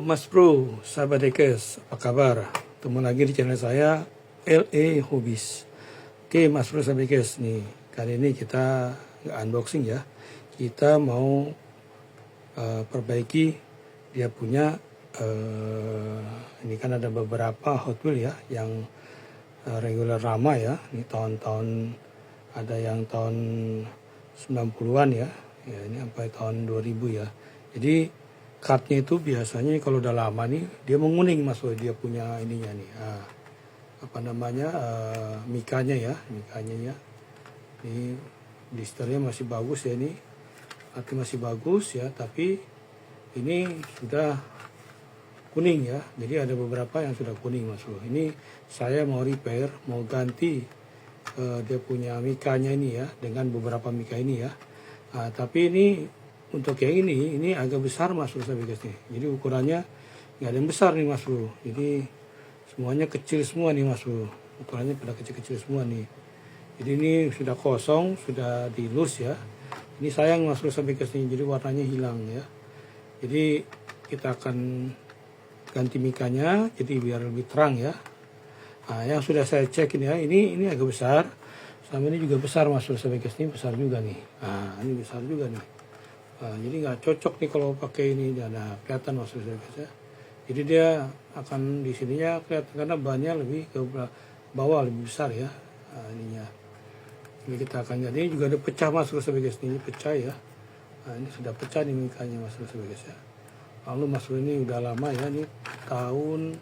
Mas Bro, sahabat Dekes, apa kabar? Ketemu lagi di channel saya, LA Hobbies. Oke Mas Bro, sahabat Dekes, nih kali ini kita nggak unboxing ya. Kita mau perbaiki dia punya, ini kan ada beberapa Hot Wheels ya, yang regular lama ya. Ini tahun-tahun, ada yang tahun 90-an ya, ini sampai tahun 2000 ya. Jadi kartnya itu biasanya kalau udah lama nih dia menguning Mas Bro, dia punya ininya nih, apa namanya, mikanya ya, ini blisternya masih bagus ya, ini kartnya masih bagus ya, tapi ini sudah kuning ya. Jadi ada beberapa yang sudah kuning Mas Bro. Ini saya mau repair, mau ganti dia punya mikanya ini ya, dengan beberapa mika ini ya. Tapi ini untuk yang ini agak besar Mas Bro, guys nih. Jadi ukurannya nggak ada yang besar nih Mas Bro. Jadi semuanya kecil semua nih Mas Bro. Ukurannya pada kecil-kecil semua nih. Jadi ini sudah kosong, sudah dilus ya. Ini sayang Mas Bro, guys nih. Jadi warnanya hilang ya. Jadi kita akan ganti mikanya, jadi biar lebih terang ya. Yang sudah saya cek ini ya, ini agak besar. Sama ini juga besar Mas Bro, guys ini besar juga nih. Ini besar juga nih. Jadi nggak cocok nih kalau pakai ini, ada kelihatan Mas Bro ya. Jadi dia akan di sininya kelihatan karena bannya lebih ke bawah, lebih besar ya. Ininya. Ini kita akan ganti. Ini juga ada pecah Mas Bro guys, ini pecah ya. Ini sudah pecah nih mikanya Mas Bro guys ya. Lalu Mas Bro ini udah lama ya, ini tahun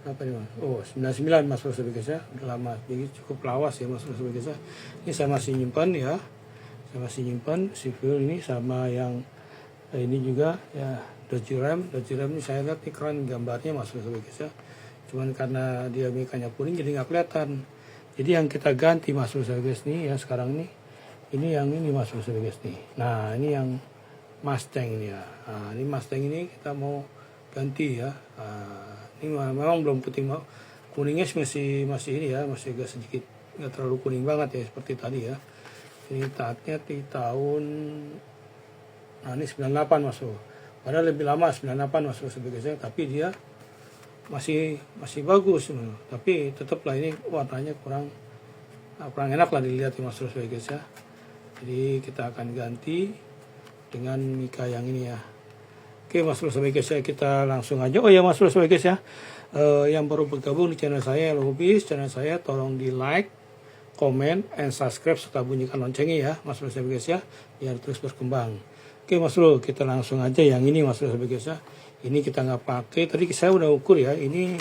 apa nih Mas? 99 Mas Bro guys ya, udah lama. Jadi cukup lawas ya Mas Bro guys ya. Ini saya masih nyimpan ya. Saya masih nyimpan sipil ini sama yang ini juga ya, Dodge Ram ini saya lihat nih keren gambarnya Mas Bro guys ya. Cuman karena dia mikanya kuning jadi nggak kelihatan. Jadi yang kita ganti Mas Bro guys nih ya sekarang nih, ini yang ini Mas Bro guys nih. Nah ini yang Mustang ini ya. Ini Mustang ini kita mau ganti ya. Ini memang belum putih, kuningnya masih ini ya, masih agak sedikit, nggak terlalu kuning banget ya seperti tadi ya. Ini tatnya di tahun, ini 98 Mas Bro. Padahal lebih lama 98 Mas Bro sebagainya, tapi dia masih bagus. Tapi tetaplah ini warnanya kurang enak lah dilihat Mas Bro sebagainya. Jadi kita akan ganti dengan mika yang ini ya. Oke Mas Bro sebagainya, kita langsung aja. Oh ya Mas Bro sebagainya, yang baru bergabung di channel saya Hobbies, channel saya tolong di like, komen, and subscribe serta bunyikan loncengnya ya Mas Bro ya, biar terus berkembang. Oke Mas Bro, kita langsung aja yang ini Mas Bro ya. Ini kita nggak pakai, tadi saya udah ukur ya, ini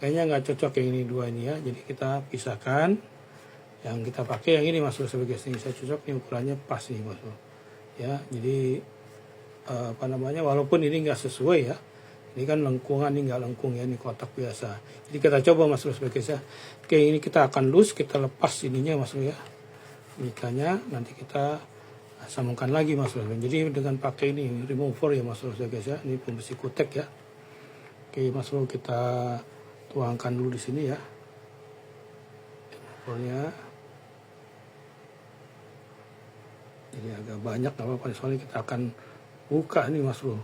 kayaknya nggak cocok yang ini dua ini ya. Jadi kita pisahkan, yang kita pakai yang ini Mas Bro ya. Ini saya cocok, ini ukurannya pas nih Mas Bro ya. Jadi apa namanya, walaupun ini nggak sesuai ya, ini kan lengkungan, ini nggak lengkung ya, ini kotak biasa. Jadi kita coba Mas Bro ya. Oke, ini kita akan loose, kita lepas ininya Mas Bro ya, mikanya. Nanti kita sambungkan lagi Mas Bro. Jadi dengan pakai ini remover ya Mas Bro ya, ini pembersih kutek ya. Oke Mas Bro, kita tuangkan dulu di sini ya removernya. Jadi agak banyak, nggak apa-apa, soalnya kita akan buka nih Mas Bro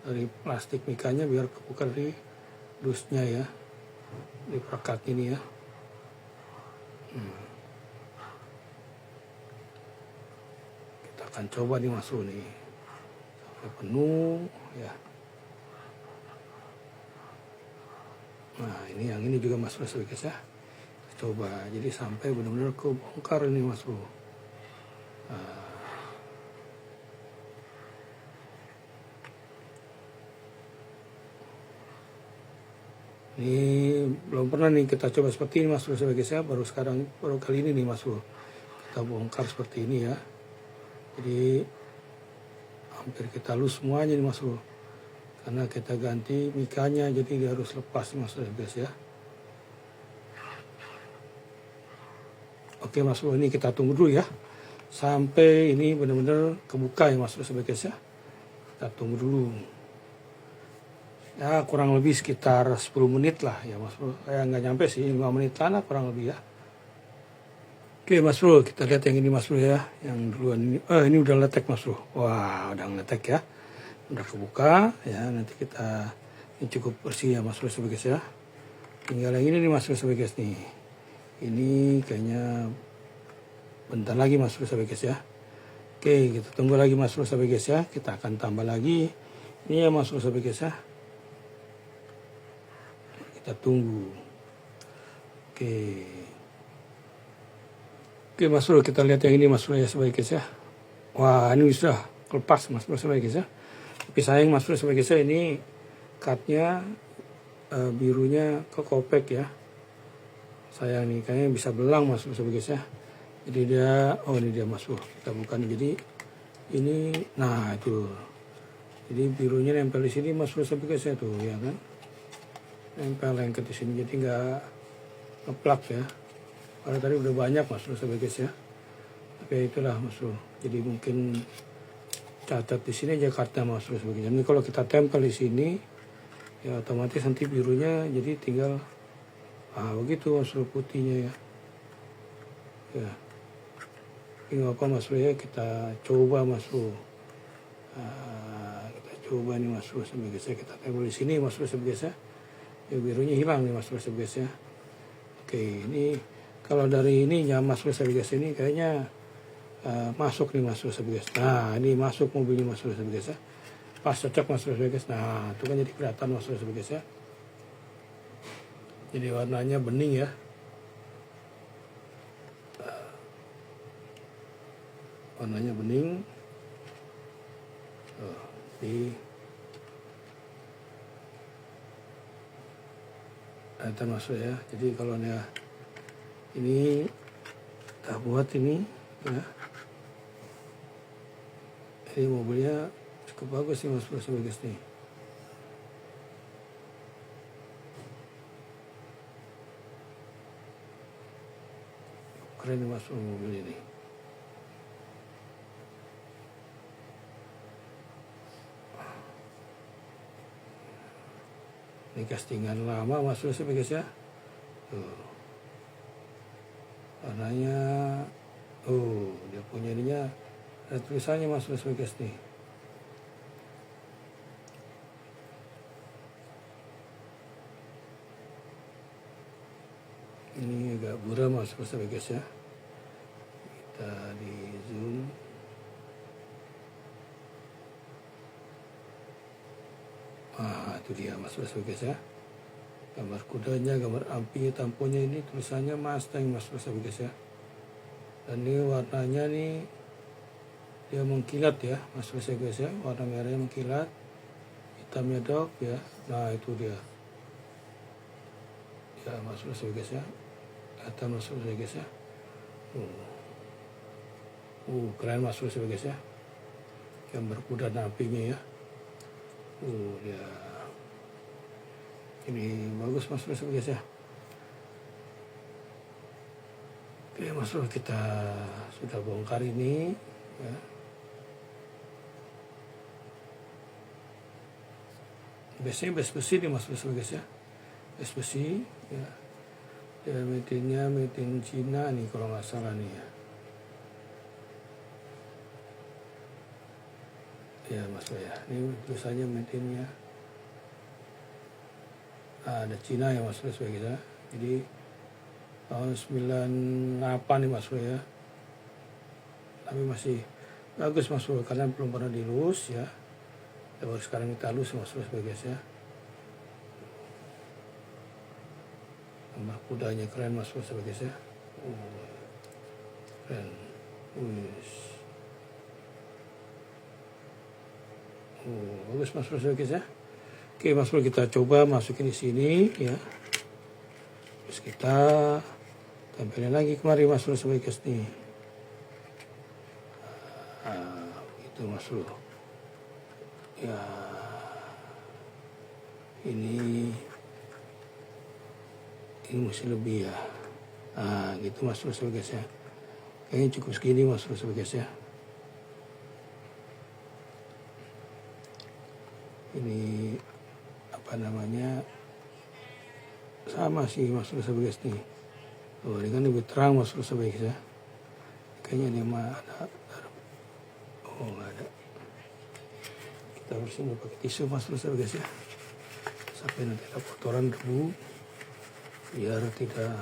dari plastik mikanya, biar kebuka dari dusnya ya, di perekat ini ya. Kita akan coba nih Mas Bro nih sampai penuh ya. Nah ini yang ini juga Mas Bro guys ya, coba jadi sampai benar-benar kebongkar ini Mas Bro. Ini belum pernah nih kita coba seperti ini Mas Bro sebagai saya, baru kali ini nih Mas Bro kita bongkar seperti ini ya. Jadi hampir kita lus semuanya nih Mas Bro, karena kita ganti mikanya, jadi dia harus lepas Mas Bro guys ya. Oke Mas Bro, ini kita tunggu dulu ya sampai ini benar-benar kebuka ya Mas Bro guys ya. Kita tunggu dulu ya, kurang lebih sekitar 10 menit lah ya Mas Bro. Nggak nyampe sih, 5 menit lah kurang lebih ya. Oke Mas Bro, kita lihat yang ini Mas Bro ya, yang duluan ini. Ini udah letek Mas Bro. Wah, udah letek ya. udah kebuka ya. Nanti kita ini cukup bersih ya Mas Bro guys ya. Tinggal yang ini nih Mas Bro guys nih. Ini kayaknya bentar lagi Mas Bro guys ya. Oke, kita tunggu lagi Mas Bro guys ya. Kita akan tambah lagi ini ya Mas Bro guys ya. Kita tunggu. Oke Mas Bro, kita lihat yang ini Mas Bro ya guys ya. Wah, ini sudah lepas Mas Bro guys ya. Tapi sayang Mas Bro guys ya, ini cutnya birunya kekopek ya. Sayang nih, kayaknya bisa belang Mas Bro guys ya. Jadi dia, oh ini dia Mas Bro, kita buka nih. Jadi ini, nah itu. Jadi birunya nempel di sini Mas Bro guys ya tuh ya kan. Nempel lengket di sini, jadi nggak ngeplak ya. Karena tadi udah banyak Mas Bro guys ya. Tapi itulah Mas Bro. Jadi mungkin catat di sini aja kartunya Mas Bro guys. Jadi kalau kita tempel di sini ya otomatis nanti birunya jadi tinggal begitu Mas Bro putihnya ya. Ya. Ini apa Mas Bro ya, kita coba Mas Bro. Kita coba nih Mas Bro guys ya. Kita tempel di sini Mas Bro guys ya. Ya birunya hilang nih Mas Bro guys ya. Oke, ini kalau dari ini ya Mas Bro guys ini kayaknya masuk nih Mas Bro guys. Nah, ini masuk mobilnya Mas Bro guys ya. Pas cocok Mas Bro guys. Nah, itu kan jadi kelihatan Mas Bro guys ya. Jadi warnanya bening ya. Warnanya bening. Jadi kita masuk ya. Jadi kalau ini kita buat ini ya. Ini mobilnya cukup bagus sih Mas Bro guys nih. Keren nih Mas Bro mobil ini. Ini castingan lama Mas Bro guys ya. Tuh. Warnanya, dia punya ininya ada tulisannya Mas Bro guys nih. Ini agak buram Mas Bro guys ya. Kita di zoom. Itu dia Mas Bro guys ya. Gambar kudanya, gambar ampinya, tamponnya ini tulisannya Mustang Mas Bro guys ya. Dan ini warnanya nih dia mengkilat ya Mas Bro guys ya. Warna merahnya mengkilat, hitamnya dok ya. Nah itu dia. Ya Mas Bro guys ya. Kata Mas Bro guys ya. Keren Mas Bro guys ya. Gambar kuda dan apinya ya. Ya. Ini bagus Mas Bro guys ya. Oke Mas Bro, kita sudah bongkar ini ya. Biasanya besi nih Mas Bro guys ya. Besi ya. Ya metinnya metin Cina nih kalau nggak salah nih ya. Ya Mas Bro ya. Ini tulisannya metinnya. Ada Cina ya Mas Bro guys ya. Jadi tahun 98 nih Mas Bro ya. Tapi masih bagus Mas Bro karena belum pernah dilus ya. Baru sekarang kita lus Mas Bro guys ya. Gambar kudanya keren Mas Bro guys ya. Keren. Bagus Mas Bro guys ya. Oke Mas Bro, kita coba masukin di sini ya. Terus kita tempelin lagi kemari Mas Bro guys nih. Itu Mas Bro. Ya. Ini mesti lebih ya. Gitu Mas Bro guys ya. Kayaknya cukup segini Mas Bro guys ya. Ini apa namanya, sama sih Mas Bro guys nih. Ini kan lebih terang Mas Bro guys ya. Kayaknya dia mah ada. Nggak ada. kita bersihin pakai tisu Mas Bro guys ya, sampai nanti ada kotoran debu, biar tidak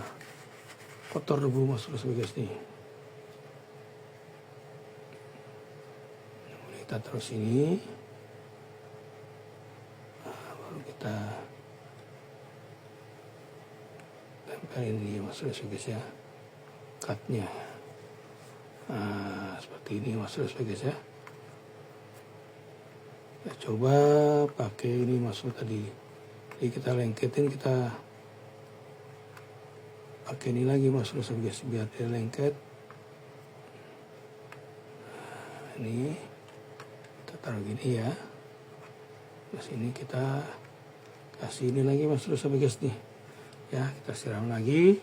kotor debu Mas Bro guys nih. Kita terus ini, baru kita tempelin di Mas Bro guys ya, cutnya. Nah, seperti ini Mas Bro guys ya. Kita coba pakai ini Mas Bro tadi. Jadi kita lengketin, kita pakai ini lagi Mas Bro guys biar dia lengket. Nah, ini kita taruh gini ya. Terus ini kita kasih ini lagi Mas Bro guys nih. Ya, kita siram lagi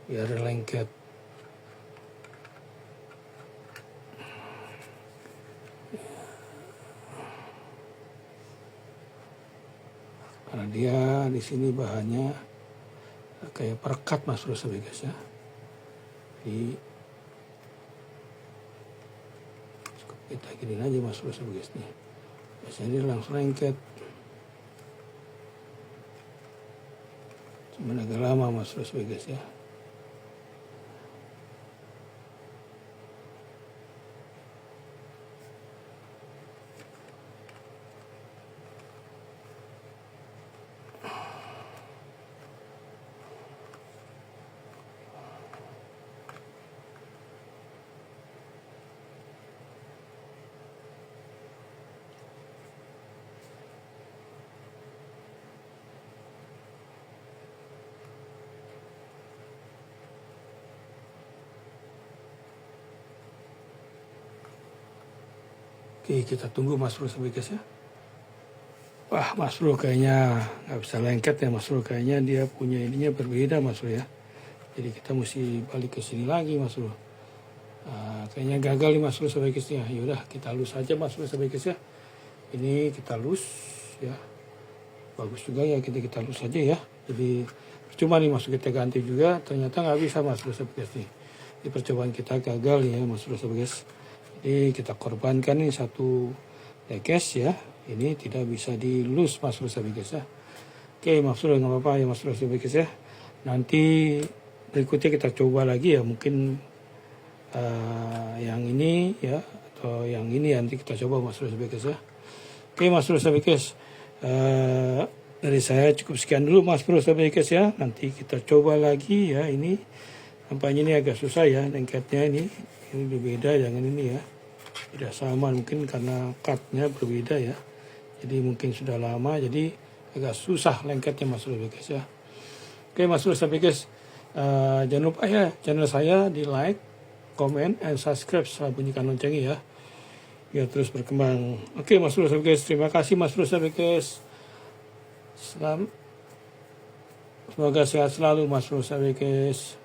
biar lengket. Karena dia di sini bahannya kayak perekat Mas Bro guys ya. Jadi cukup kita gini aja Mas Bro guys nih. Biasanya dia langsung lengket. Cuman agak lama Mas Bro guys ya. Oke, kita tunggu Mas Bro guys ya. Wah, Mas Bro kayaknya nggak bisa lengket ya Mas Bro. Kayaknya dia punya ininya berbeda Mas Bro ya. Jadi kita mesti balik ke sini lagi Mas Bro. Kayaknya gagal nih Mas Bro guys ya. Yaudah kita lus aja Mas Bro guys ya. Ini kita lus ya. Bagus juga ya, kita lus aja ya. Jadi percuma nih Mas Bro kita ganti juga. Ternyata nggak bisa Mas Bro guys nih. Di percobaan kita gagal ya Mas Bro guys. Jadi kita korbankan nih satu lekes ya. Ini tidak bisa dilus Mas Bro guys ya. Oke Mas Bro, nggak apa-apa ya Mas Bro guys ya. Nanti berikutnya kita coba lagi ya, mungkin yang ini ya, atau yang ini nanti kita coba Mas Bro guys ya. Oke Mas Bro guys, dari saya cukup sekian dulu Mas Bro guys ya. Nanti kita coba lagi ya. Ini nampaknya ini agak susah ya lengketnya ini berbeda dengan ini ya, tidak sama mungkin karena cutnya berbeda ya. Jadi mungkin sudah lama jadi agak susah lengketnya Mas Bro guys ya. Oke Mas Bro guys, jangan lupa ya channel saya di like, comment, and subscribe setelah bunyikan loncengnya ya, biar terus berkembang. Oke Mas Bro guys, terima kasih Mas Bro guys. Semoga sehat selalu Mas Bro guys.